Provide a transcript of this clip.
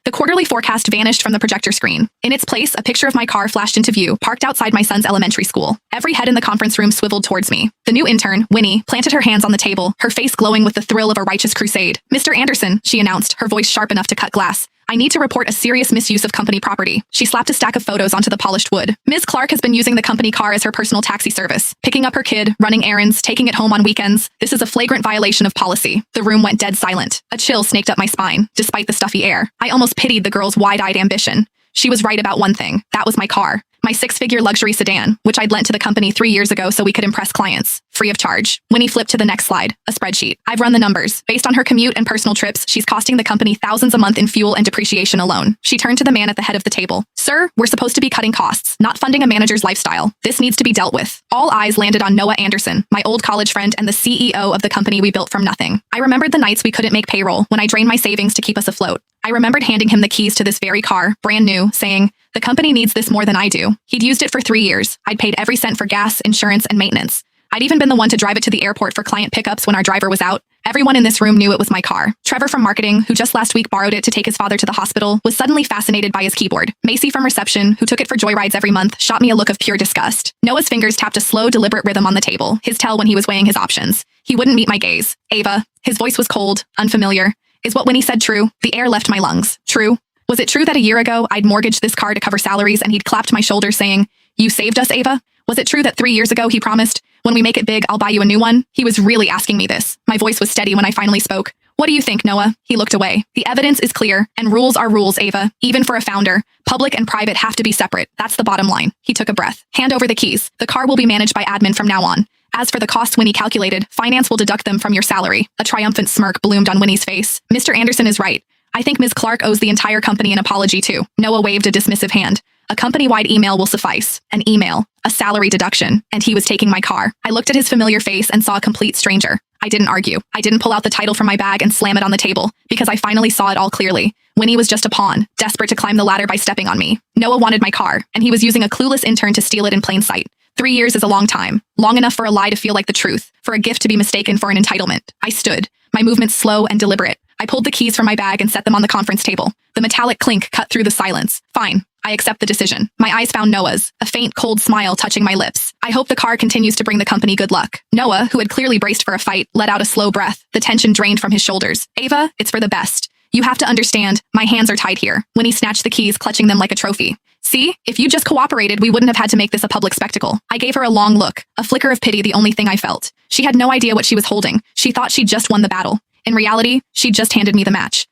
The quarterly forecast vanished from the projector screen. In its place, a picture of my car flashed into view, parked outside my son's elementary school. Every head in the conference room swiveled towards me. The new intern, Winnie, planted her hands on the table, her face glowing with the thrill of a righteous crusade. "Mr. Anderson," she announced, her voice sharp enough to cut glass. "I need to report a serious misuse of company property." She slapped a stack of photos onto the polished wood. "Ms. Clark has been using the company car as her personal taxi service, picking up her kid, running errands, taking it home on weekends. This is a flagrant violation of policy." The room went dead silent. A chill snaked up my spine, despite the stuffy air. I almost pitied the girl's wide-eyed ambition. She was right about one thing. That was my car. My six-figure luxury sedan, which I'd lent to the company 3 years ago so we could impress clients. Free of charge. Winnie flipped to the next slide, a spreadsheet. I've run the numbers. Based on her commute and personal trips, she's costing the company thousands a month in fuel and depreciation alone. She turned to the man at the head of the table. "Sir, we're supposed to be cutting costs, not funding a manager's lifestyle. This needs to be dealt with." All eyes landed on Noah Anderson, my old college friend and the CEO of the company we built from nothing. I remembered the nights we couldn't make payroll, when I drained my savings to keep us afloat. I remembered handing him the keys to this very car, brand new, saying, "The company needs this more than I do." He'd used it for 3 years. I'd paid every cent for gas, insurance, and maintenance. I'd even been the one to drive it to the airport for client pickups when our driver was out. Everyone in this room knew it was my car. Trevor from marketing, who just last week borrowed it to take his father to the hospital, was suddenly fascinated by his keyboard. Macy from reception, who took it for joyrides every month, shot me a look of pure disgust. Noah's fingers tapped a slow, deliberate rhythm on the table, his tell when he was weighing his options. He wouldn't meet my gaze. "Ava." His voice was cold, unfamiliar. "Is what Winnie said true?" The air left my lungs. True? Was it true that a year ago I'd mortgaged this car to cover salaries and he'd clapped my shoulder saying, "You saved us, Ava"? Was it true that 3 years ago he promised, "When we make it big, I'll buy you a new one"? He was really asking me this. My voice was steady when I finally spoke. "What do you think, Noah?" He looked away. "The evidence is clear, and rules are rules, Ava. Even for a founder, public and private have to be separate. That's the bottom line." He took a breath. "Hand over the keys. The car will be managed by admin from now on. As for the costs Winnie calculated, finance will deduct them from your salary." A triumphant smirk bloomed on Winnie's face. "Mr. Anderson is right. I think Ms. Clark owes the entire company an apology too." Noah waved a dismissive hand. "A company-wide email will suffice. An email, a salary deduction, and he was taking my car." I looked at his familiar face and saw a complete stranger. I didn't argue. I didn't pull out the title from my bag and slam it on the table, because I finally saw it all clearly. Winnie was just a pawn, desperate to climb the ladder by stepping on me. Noah wanted my car, and he was using a clueless intern to steal it in plain sight. 3 years is a long time. Long enough for a lie to feel like the truth, for a gift to be mistaken for an entitlement. I stood, my movements slow and deliberate. I pulled the keys from my bag and set them on the conference table. The metallic clink cut through the silence. "Fine. I accept the decision." My eyes found Noah's, a faint, cold smile touching my lips. "I hope the car continues to bring the company good luck." Noah, who had clearly braced for a fight, let out a slow breath. The tension drained from his shoulders. "Ava, it's for the best. You have to understand, my hands are tied here." Winnie snatched the keys, clutching them like a trophy. "See? If you just cooperated, we wouldn't have had to make this a public spectacle." I gave her a long look, a flicker of pity the only thing I felt. She had no idea what she was holding. She thought she'd just won the battle. In reality, she'd just handed me the match.